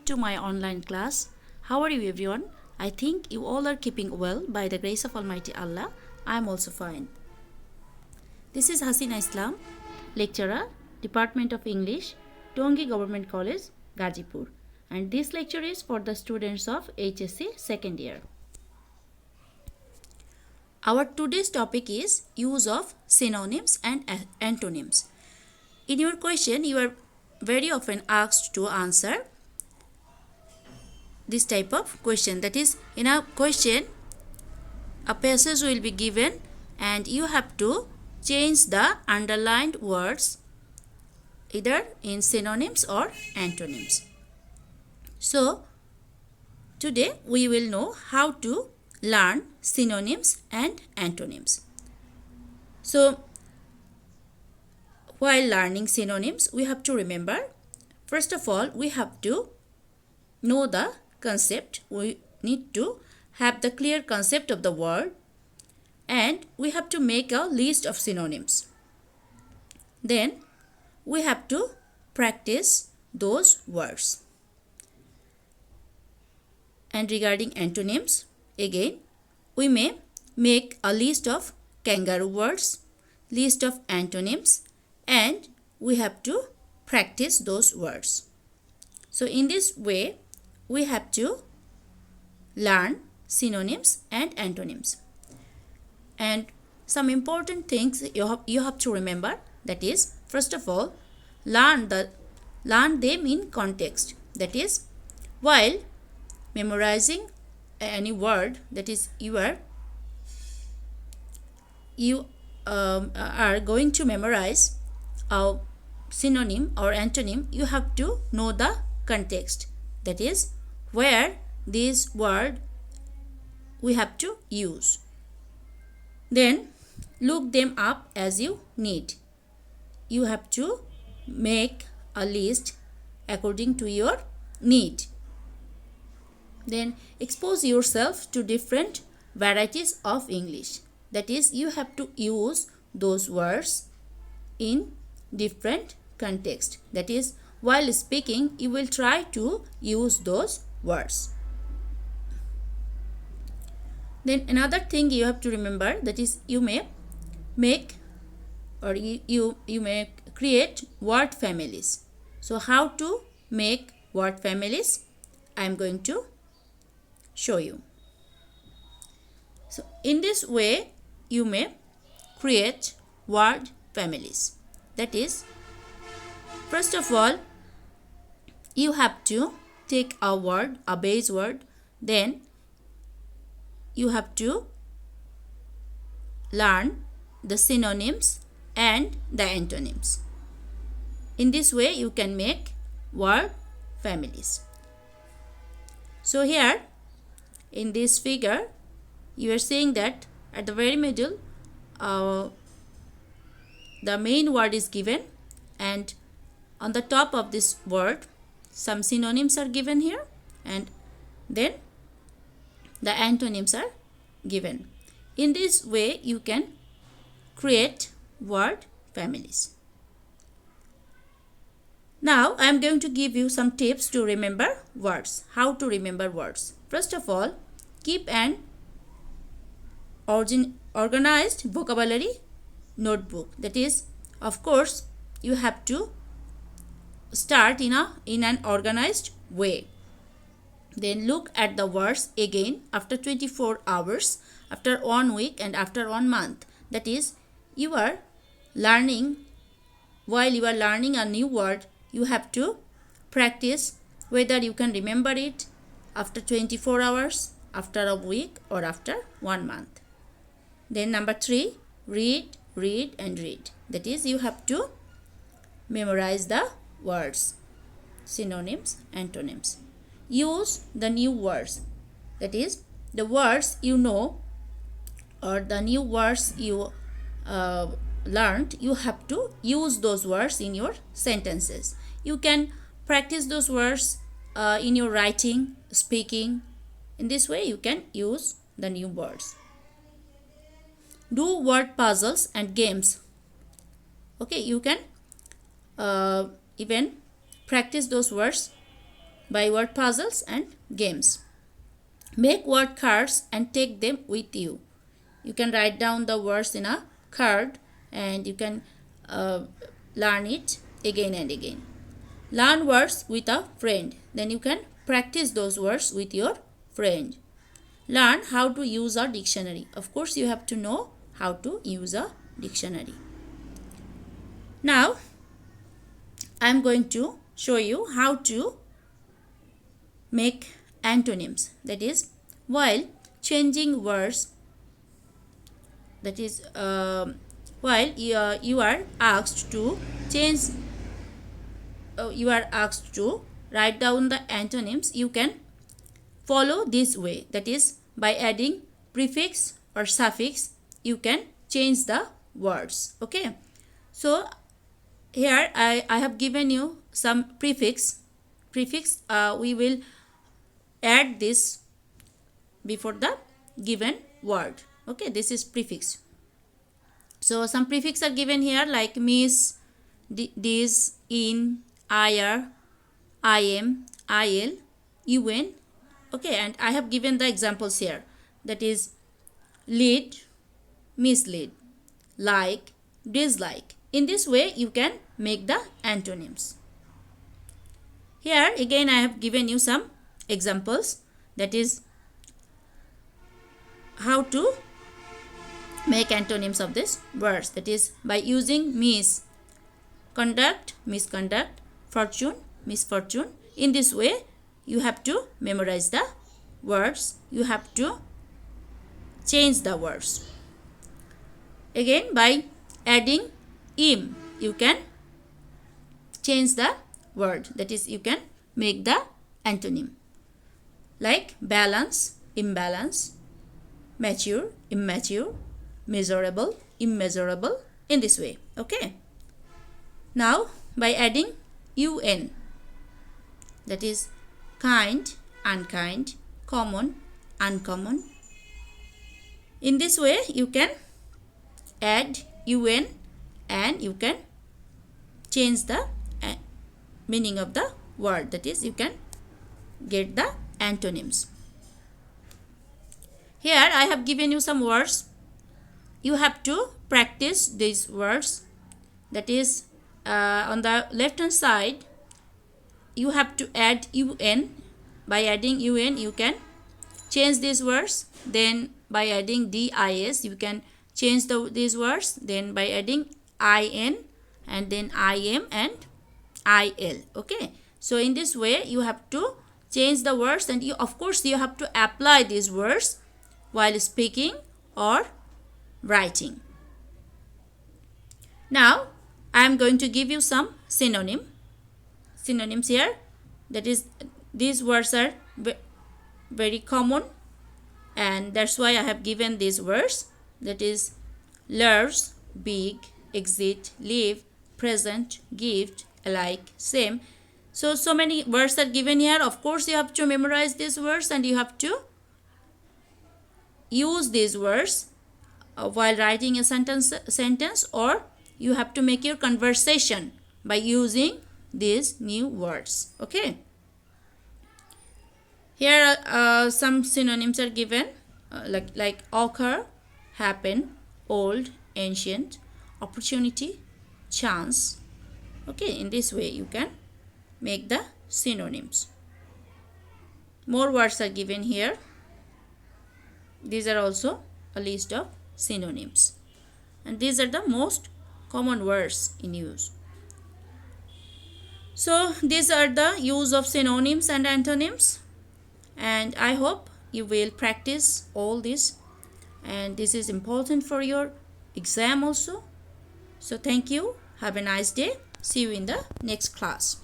to my online class. How are you everyone? I think you all are keeping well by the grace of Almighty Allah. I am also fine. This is Hasina Islam, lecturer, Department of English, Tongi Government College, Gazipur. And this lecture is for the students of HSC second year. Our today's topic is use of synonyms and antonyms. In your question, you are very often asked to answer this type of question. That is, in a question, a passage will be given and you have to change the underlined words either in synonyms or antonyms. So, today we will know how to learn synonyms and antonyms. So, while learning synonyms, we have to remember, first of all, we have to know the concept. We need to have the clear concept of the word, and we have to make a list of synonyms. Then we have to practice those words. And regarding antonyms, again, we may make a list of kangaroo words, list of antonyms, and we have to practice those words. So in this way, we have to learn synonyms and antonyms. And some important things you have to remember, that is, first of all, learn them in context. That is, while memorizing any word, that is, you are going to memorize a synonym or antonym, you have to know the context. That is, where this word we have to use. Then look them up as you need. You have to make a list according to your need. Then expose yourself to different varieties of English. That is, you have to use those words in different context. That is, while speaking, you will try to use those words. Then another thing you have to remember, that is, you may make or you may create word families. So how to make word families, I am going to show you. So in this way, you may create word families. That is, first of all, you have to take a word, a base word, then you have to learn the synonyms and the antonyms. In this way, you can make word families. So here, in this figure, you are seeing that at the very middle, the main word is given, and on the top of this word, some synonyms are given here, and then the antonyms are given. In this way, you can create word families. Now, I am going to give you some tips to remember words. How to remember words. First of all, keep an organized vocabulary notebook. That is, of course, you have to start in an organized way. Then look at the words again after 24 hours, after 1 week, and after 1 month. That is, you are learning, while you are learning a new word, you have to practice whether you can remember it after 24 hours, after a week, or after 1 month. Then number 3, read, read, and read. That is, you have to memorize the words, synonyms, antonyms. Use the new words. That is, the words you know or the new words you learned, you have to use those words in your sentences. You can practice those words in your writing, speaking. In this way, you can use the new words. Do word puzzles and games. Okay, you can even practice those words by word puzzles and games. Make word cards and take them with you. You can write down the words in a card and you can learn it again and again. Learn words with a friend. Then you can practice those words with your friend. Learn how to use a dictionary. Of course, you have to know how to use a dictionary. Now, I am going to show you how to make antonyms. That is, while changing words, that is, while you are asked to change, you are asked to write down the antonyms, you can follow this way. That is, by adding prefix or suffix, you can change the words. Okay. So, here I have given you some prefix. We will add this before the given word. Okay, this is prefix. So some prefix are given here like miss, this, in, ir, im, il, un. Okay, and I have given the examples here. That is lead, mislead, like, dislike. In this way, you can make the antonyms. Here again I have given you some examples. That is how to make antonyms of these words. That is by using miss, conduct, misconduct, fortune, misfortune. In this way, you have to memorize the words. You have to change the words. Again, by adding im, you can change the word. That is, you can make the antonym. Like balance, imbalance, mature, immature, measurable, immeasurable. In this way. Okay. Now, by adding un, that is kind, unkind, common, uncommon. In this way, you can add un and you can change the meaning of the word. That is, you can get the antonyms. Here I have given you some words. You have to practice these words. That is, on the left hand side, you have to add un. By adding un, you can change these words. Then by adding dis, you can change these words. Then by adding in and then im and il. Okay. So in this way, you have to change the words, and you, of course, you have to apply these words while speaking or writing. Now, I am going to give you some synonyms here. That is, these words are very common, and that's why I have given these words. That is large, big, exit, live, present, gift, alike, same. So many words are given here. Of course, you have to memorize these words and you have to use these words while writing a sentence, or you have to make your conversation by using these new words. Okay. Here some synonyms are given like occur, happen, old, ancient, opportunity, chance. Okay, in this way you can make the synonyms. More words are given here. These are also a list of synonyms, and these are the most common words in use. So these are the use of synonyms and antonyms, and I hope you will practice all this, and this is important for your exam also. So thank you. Have a nice day. See you in the next class.